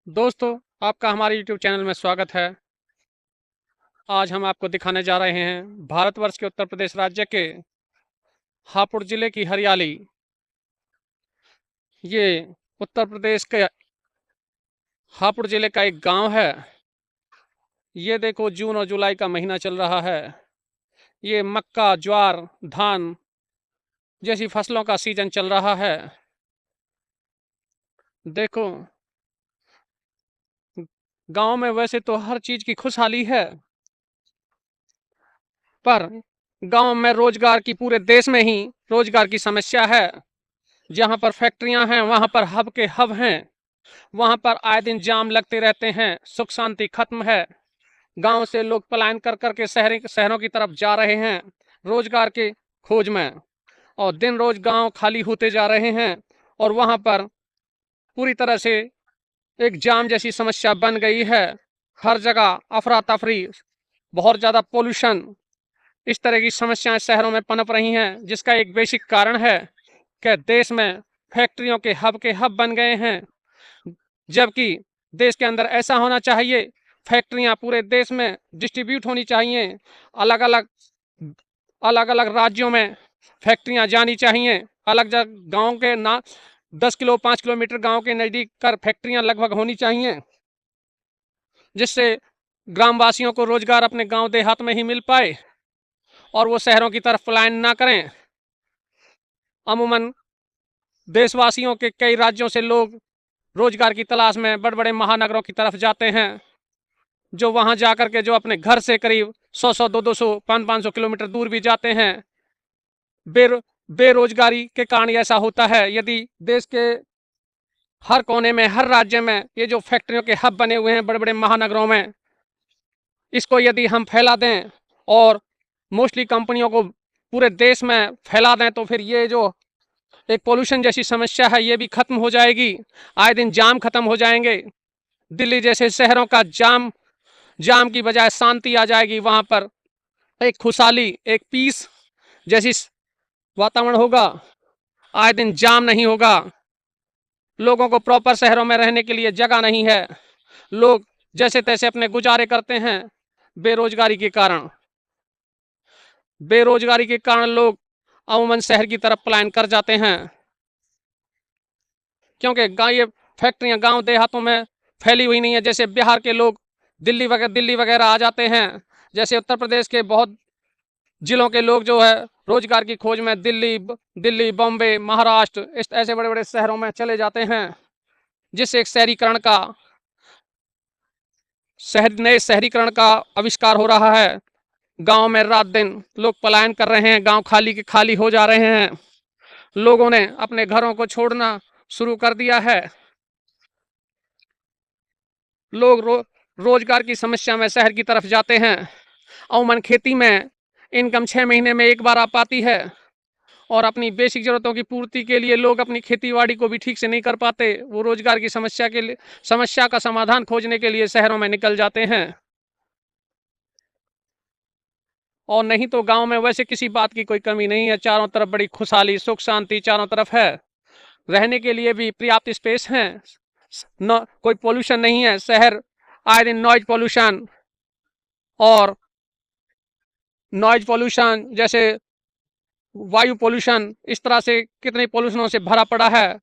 दोस्तों, आपका हमारे YouTube चैनल में स्वागत है। आज हम आपको दिखाने जा रहे हैं भारतवर्ष के उत्तर प्रदेश राज्य के हापुड़ जिले की हरियाली। ये उत्तर प्रदेश के हापुड़ जिले का एक गांव है। ये देखो, जून और जुलाई का महीना चल रहा है। ये मक्का, ज्वार, धान जैसी फसलों का सीजन चल रहा है। देखो, गांव में वैसे तो हर चीज की खुशहाली है, पर गांव में रोजगार की, पूरे देश में ही रोजगार की समस्या है। जहां पर फैक्ट्रियां हैं वहां पर हब के हब हैं। वहां पर आए दिन जाम लगते रहते हैं, सुख शांति खत्म है। गांव से लोग पलायन कर करके शहरों की तरफ जा रहे हैं रोजगार के खोज में। और दिन रोज गांव खाली होते जा रहे हैं और वहां पर पूरी तरह से एक जाम जैसी समस्या बन गई है। हर जगह अफरा तफरी, बहुत ज्यादा पोल्यूशन, इस तरह की समस्याएं शहरों में पनप रही हैं, जिसका एक बेसिक कारण है कि देश में फैक्ट्रियों के हब बन गए हैं। जबकि देश के अंदर ऐसा होना चाहिए, फैक्ट्रियां पूरे देश में डिस्ट्रीब्यूट होनी चाहिए। अलग अलग अलग अलग राज्यों में फैक्ट्रियां जानी चाहिए। अलग जगह गांव के ना 10 किलो 5 किलोमीटर गांव के नजदीक कर फैक्ट्रियां लगभग होनी चाहिए, जिससे ग्रामवासियों को रोजगार अपने गांव देहात में ही मिल पाए और वो शहरों की तरफ पलायन ना करें। अमूमन देशवासियों के कई राज्यों से लोग रोजगार की तलाश में बड़े बड़े महानगरों की तरफ जाते हैं, जो वहां जाकर के जो अपने घर से करीब 100 200 500 किलोमीटर दूर भी जाते हैं। बेरोजगारी के कारण ऐसा होता है। यदि देश के हर कोने में, हर राज्य में ये जो फैक्ट्रियों के हब बने हुए हैं बड़े बड़े महानगरों में, इसको यदि हम फैला दें और मोस्टली कंपनियों को पूरे देश में फैला दें, तो फिर ये जो एक पोल्यूशन जैसी समस्या है ये भी खत्म हो जाएगी। आए दिन जाम खत्म हो जाएंगे। दिल्ली जैसे शहरों का जाम की बजाय शांति आ जाएगी। वहां पर एक खुशहाली, एक पीस जैसी वातावरण होगा। आए दिन जाम नहीं होगा। लोगों को प्रॉपर शहरों में रहने के लिए जगह नहीं है। लोग जैसे तैसे अपने गुजारे करते हैं। बेरोजगारी के कारण लोग अमूमन शहर की तरफ पलायन कर जाते हैं, क्योंकि ये फैक्ट्रियां गांव देहातों में फैली हुई नहीं है। जैसे बिहार के लोग दिल्ली वगैरह आ जाते हैं, जैसे उत्तर प्रदेश के बहुत जिलों के लोग जो है रोजगार की खोज में दिल्ली, बॉम्बे, महाराष्ट्र, इस ऐसे बड़े बड़े शहरों में चले जाते हैं, जिससे एक नए शहरीकरण का आविष्कार हो रहा है। गांव में रात दिन लोग पलायन कर रहे हैं, गांव खाली के खाली हो जा रहे हैं। लोगों ने अपने घरों को छोड़ना शुरू कर दिया है। लोग रोजगार की समस्या में शहर की तरफ जाते हैं। अमूमन खेती में इनकम 6 महीने में एक बार आ पाती है और अपनी बेसिक जरूरतों की पूर्ति के लिए लोग अपनी खेतीबाड़ी को भी ठीक से नहीं कर पाते। वो रोजगार की समस्या का समाधान खोजने के लिए शहरों में निकल जाते हैं। और नहीं तो गांव में वैसे किसी बात की कोई कमी नहीं है। चारों तरफ बड़ी खुशहाली, सुख शांति चारों तरफ है। रहने के लिए भी पर्याप्त स्पेस है। न कोई पोल्यूशन नहीं है। शहर आए दिन और नॉइज पोल्यूशन जैसे वायु पोल्यूशन, इस तरह से कितने पोल्यूशनों से भरा पड़ा है।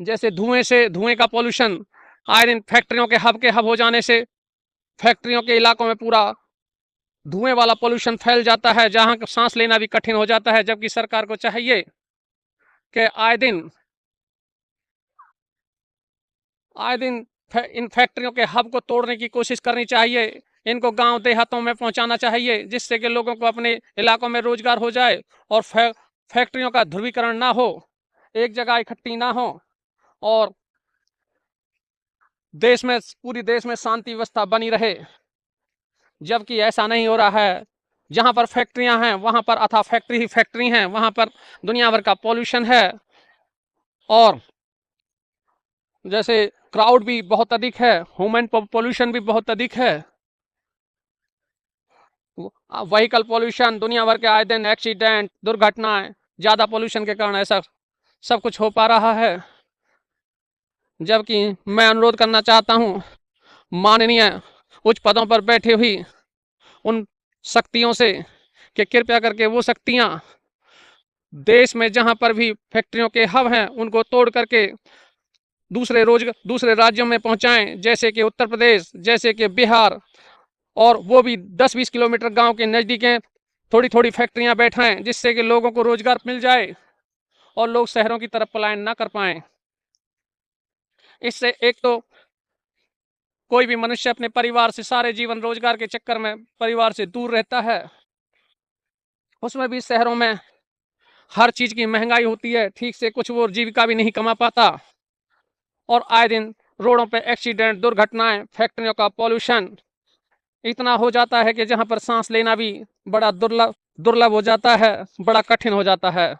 जैसे धुएं का पोल्यूशन, आए दिन फैक्ट्रियों के हब हो जाने से फैक्ट्रियों के इलाकों में पूरा धुएं वाला पोल्यूशन फैल जाता है, जहां सांस लेना भी कठिन हो जाता है। जबकि सरकार को चाहिए कि आए दिन इन फैक्ट्रियों के हब को तोड़ने की कोशिश करनी चाहिए। इनको गांव देहातों में पहुंचाना चाहिए, जिससे कि लोगों को अपने इलाकों में रोजगार हो जाए और फैक्ट्रियों का ध्रुवीकरण ना हो, एक जगह इकट्ठी ना हो और पूरी देश में शांति व्यवस्था बनी रहे। जबकि ऐसा नहीं हो रहा है। जहां पर फैक्ट्रियां हैं वहां पर अथा फैक्ट्री ही फैक्ट्री हैं। वहां पर दुनिया भर का पॉल्यूशन है और जैसे क्राउड भी बहुत अधिक है, ह्यूमन पॉल्यूशन भी बहुत अधिक है। व्हीकल पॉल्यूशन, दुनिया भर के आए दिन एक्सीडेंट, दुर्घटनाएं, ज्यादा पॉल्यूशन के कारण ऐसा सब कुछ हो पा रहा है। जबकि मैं अनुरोध करना चाहता हूं माननीय उच्च पदों पर बैठी हुई उन शक्तियों से कि कृपया करके वो शक्तियां देश में जहां पर भी फैक्ट्रियों के हब हैं उनको तोड़ करके दूसरे राज्यों में पहुंचाएं, जैसे कि उत्तर प्रदेश, जैसे कि बिहार, और वो भी 10-20 किलोमीटर गांव के नज़दीक हैं। थोड़ी थोड़ी फैक्ट्रियां बैठाएं जिससे कि लोगों को रोजगार मिल जाए और लोग शहरों की तरफ पलायन ना कर पाएं। इससे एक तो कोई भी मनुष्य अपने परिवार से सारे जीवन रोजगार के चक्कर में परिवार से दूर रहता है। उसमें भी शहरों में हर चीज की महंगाई होती है, ठीक से कुछ वो जीविका भी नहीं कमा पाता, और आए दिन रोडों पे एक्सीडेंट, दुर्घटनाएं, फैक्ट्रियों का पॉल्यूशन इतना हो जाता है कि जहां पर सांस लेना भी बड़ा दुर्लभ दुर्लभ हो जाता है, बड़ा कठिन हो जाता है।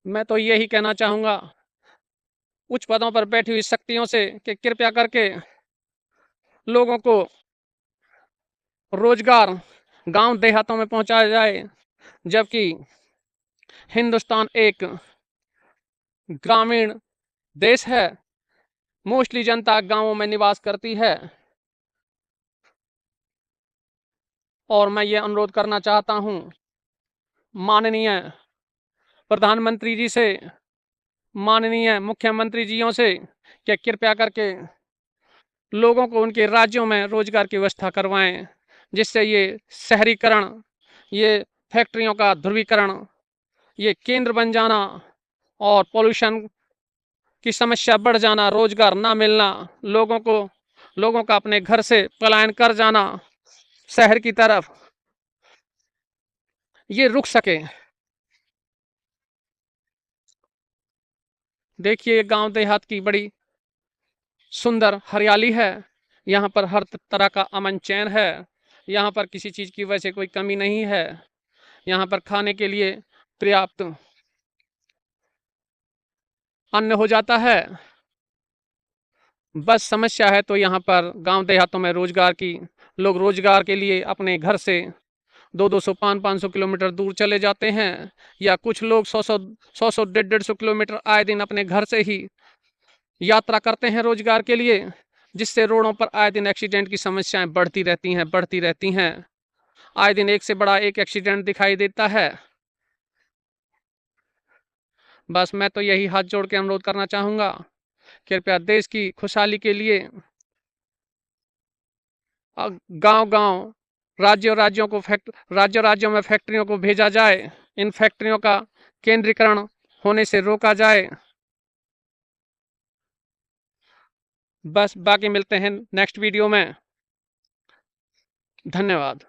मैं तो यही कहना चाहूंगा उच्च पदों पर बैठी हुई शक्तियों से कि कृपया करके लोगों को रोजगार गांव देहातों में पहुंचाया जाए, जबकि हिंदुस्तान एक ग्रामीण देश है, मोस्टली जनता गांवों में निवास करती है। और मैं ये अनुरोध करना चाहता हूं माननीय प्रधानमंत्री जी से, माननीय मुख्यमंत्री जियों से कि कृपया करके लोगों को उनके राज्यों में रोजगार की व्यवस्था करवाएं, जिससे ये शहरीकरण, ये फैक्ट्रियों का ध्रुवीकरण, ये केंद्र बन जाना और पोल्यूशन की समस्या बढ़ जाना, रोजगार ना मिलना, लोगों का अपने घर से पलायन कर जाना शहर की तरफ, ये रुक सके। देखिए गांव देहात की बड़ी सुंदर हरियाली है, यहाँ पर हर तरह का अमन चैन है, यहाँ पर किसी चीज की वजह से कोई कमी नहीं है, यहाँ पर खाने के लिए पर्याप्त अन्न हो जाता है। बस समस्या है तो यहाँ पर गांव देहातों में रोजगार की, लोग रोजगार के लिए अपने घर से 200-200 500 किलोमीटर दूर चले जाते हैं, या कुछ लोग 100 150 किलोमीटर आए दिन अपने घर से ही यात्रा करते हैं रोजगार के लिए, जिससे रोडों पर आए दिन एक्सीडेंट की समस्याएं बढ़ती रहती हैं। आए दिन एक से बड़ा एक एक्सीडेंट दिखाई देता है। बस मैं तो यही हाथ जोड़ के अनुरोध करना चाहूंगा, कृपया देश की खुशहाली के लिए गांव-गांव, राज्यों में फैक्ट्रियों को भेजा जाए, इन फैक्ट्रियों का केंद्रीकरण होने से रोका जाए। बस बाकी मिलते हैं नेक्स्ट वीडियो में। धन्यवाद।